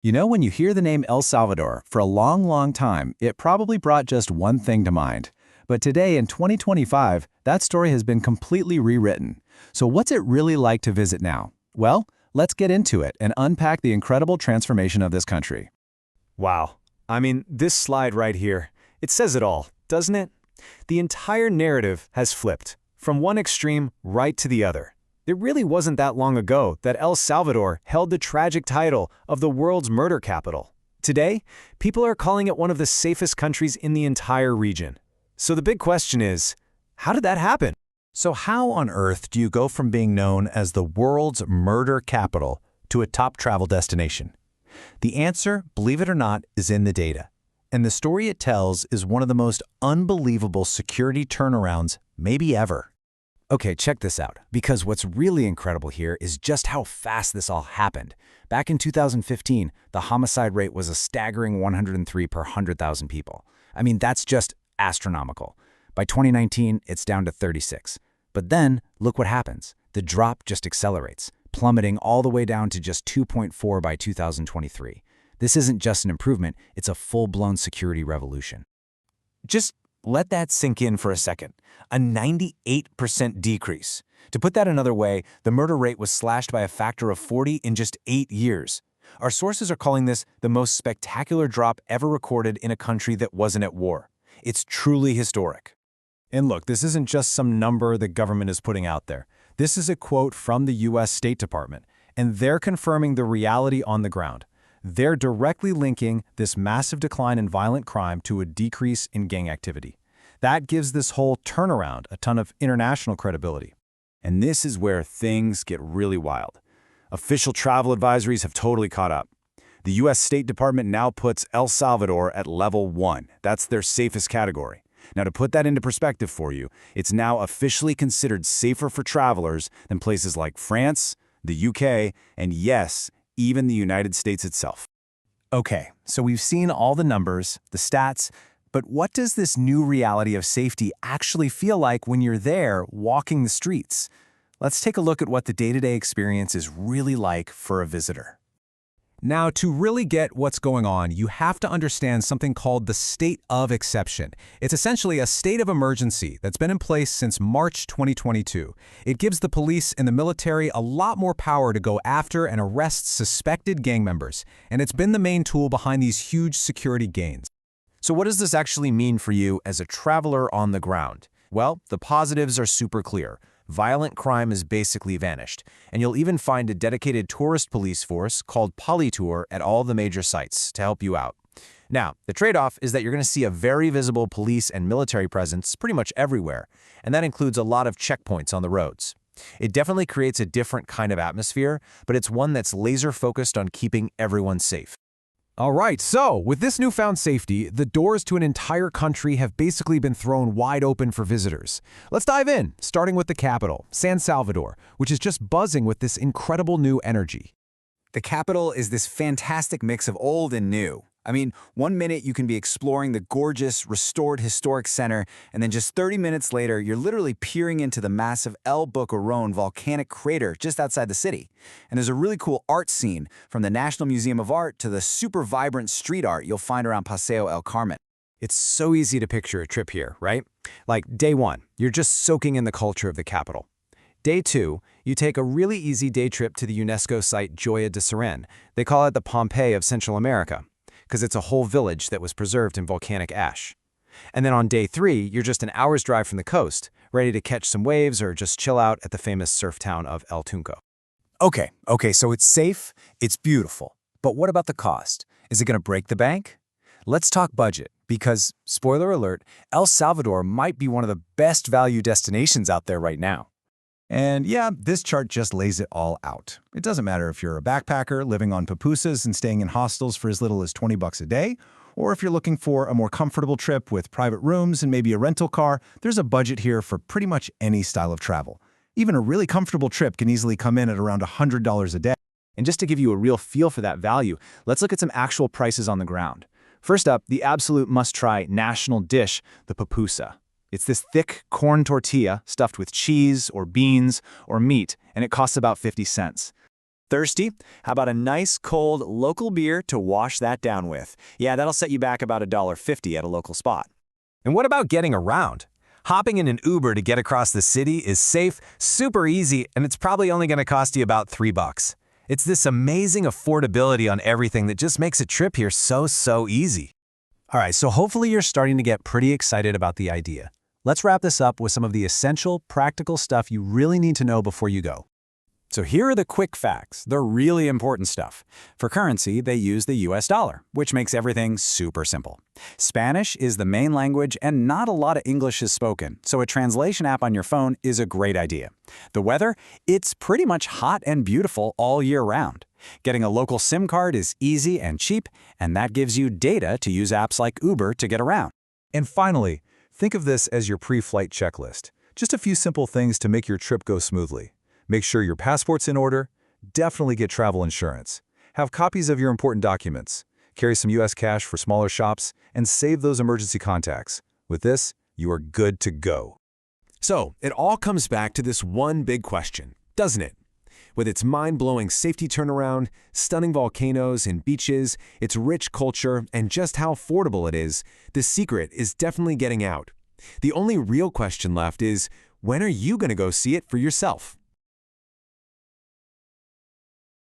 You know, when you hear the name El Salvador, for a long, long time, it probably brought just one thing to mind. But today, in 2025, that story has been completely rewritten. So what's it really like to visit now? Well, let's get into it and unpack the incredible transformation of this country. Wow. I mean, this slide right here, it says it all, doesn't it? The entire narrative has flipped, from one extreme right to the other. It really wasn't that long ago that El Salvador held the tragic title of the world's murder capital. Today, people are calling it one of the safest countries in the entire region. So the big question is, how did that happen? So how on earth do you go from being known as the world's murder capital to a top travel destination? The answer, believe it or not, is in the data. And the story it tells is one of the most unbelievable security turnarounds maybe ever. Okay, check this out, because what's really incredible here is just how fast this all happened. Back in 2015, the homicide rate was a staggering 103 per 100,000 people. I mean, that's just astronomical. By 2019, it's down to 36. But then, look what happens. The drop just accelerates, plummeting all the way down to just 2.4 by 2023. This isn't just an improvement, it's a full-blown security revolution. Just let that sink in for a second. A 98% decrease. To put that another way, the murder rate was slashed by a factor of 40 in just 8 years. Our sources are calling this the most spectacular drop ever recorded in a country that wasn't at war. It's truly historic. And look, this isn't just some number the government is putting out there. This is a quote from the U.S. State Department, and they're confirming the reality on the ground. They're directly linking this massive decline in violent crime to a decrease in gang activity. That gives this whole turnaround a ton of international credibility. And this is where things get really wild. Official travel advisories have totally caught up. The U.S. State Department now puts El Salvador at level 1. That's their safest category. Now, to put that into perspective for you, it's now officially considered safer for travelers than places like France, the UK, and yes, even the United States itself. Okay, so we've seen all the numbers, the stats, but what does this new reality of safety actually feel like when you're there walking the streets? Let's take a look at what the day-to-day experience is really like for a visitor. Now, to really get what's going on, you have to understand something called the state of exception. It's essentially a state of emergency that's been in place since March 2022. It gives the police and the military a lot more power to go after and arrest suspected gang members, and it's been the main tool behind these huge security gains. So what does this actually mean for you as a traveler on the ground? Well, the positives are super clear. Violent crime has basically vanished, and you'll even find a dedicated tourist police force called Polytour at all the major sites to help you out. Now, the trade-off is that you're going to see a very visible police and military presence pretty much everywhere, and that includes a lot of checkpoints on the roads. It definitely creates a different kind of atmosphere, but it's one that's laser-focused on keeping everyone safe. All right, so with this newfound safety, the doors to an entire country have basically been thrown wide open for visitors. Let's dive in, starting with the capital, San Salvador, which is just buzzing with this incredible new energy. The capital is this fantastic mix of old and new. I mean, one minute you can be exploring the gorgeous, restored historic center, and then just 30 minutes later, you're literally peering into the massive El Boquerón volcanic crater just outside the city. And there's a really cool art scene, from the National Museum of Art to the super vibrant street art you'll find around Paseo El Carmen. It's so easy to picture a trip here, right? Like day 1, you're just soaking in the culture of the capital. Day 2, you take a really easy day trip to the UNESCO site Joya de Serén. They call it the Pompeii of Central America, because it's a whole village that was preserved in volcanic ash. And then on day 3, you're just an hour's drive from the coast, ready to catch some waves or just chill out at the famous surf town of El Tunco. Okay, so it's safe, it's beautiful. But what about the cost? Is it going to break the bank? Let's talk budget, because, spoiler alert, El Salvador might be one of the best value destinations out there right now. And yeah, this chart just lays it all out. It doesn't matter if you're a backpacker living on pupusas and staying in hostels for as little as $20 a day, or if you're looking for a more comfortable trip with private rooms and maybe a rental car, there's a budget here for pretty much any style of travel. Even a really comfortable trip can easily come in at around $100 a day. And just to give you a real feel for that value, let's look at some actual prices on the ground. First up, the absolute must-try national dish, the pupusa. It's this thick corn tortilla stuffed with cheese or beans or meat, and it costs about 50 cents. Thirsty? How about a nice, cold, local beer to wash that down with? Yeah, that'll set you back about $1.50 at a local spot. And what about getting around? Hopping in an Uber to get across the city is safe, super easy, and it's probably only going to cost you about $3. It's this amazing affordability on everything that just makes a trip here so easy. All right, so hopefully you're starting to get pretty excited about the idea. Let's wrap this up with some of the essential, practical stuff you really need to know before you go. So here are the quick facts, the really important stuff. For currency, they use the US dollar, which makes everything super simple. Spanish is the main language and not a lot of English is spoken, so a translation app on your phone is a great idea. The weather? It's pretty much hot and beautiful all year round. Getting a local SIM card is easy and cheap, and that gives you data to use apps like Uber to get around. And finally, think of this as your pre-flight checklist. Just a few simple things to make your trip go smoothly. Make sure your passport's in order. Definitely get travel insurance. Have copies of your important documents. Carry some US cash for smaller shops, and save those emergency contacts. With this, you are good to go. So, it all comes back to this one big question, doesn't it? With its mind-blowing safety turnaround, stunning volcanoes and beaches, its rich culture, and just how affordable it is, the secret is definitely getting out. The only real question left is, when are you going to go see it for yourself?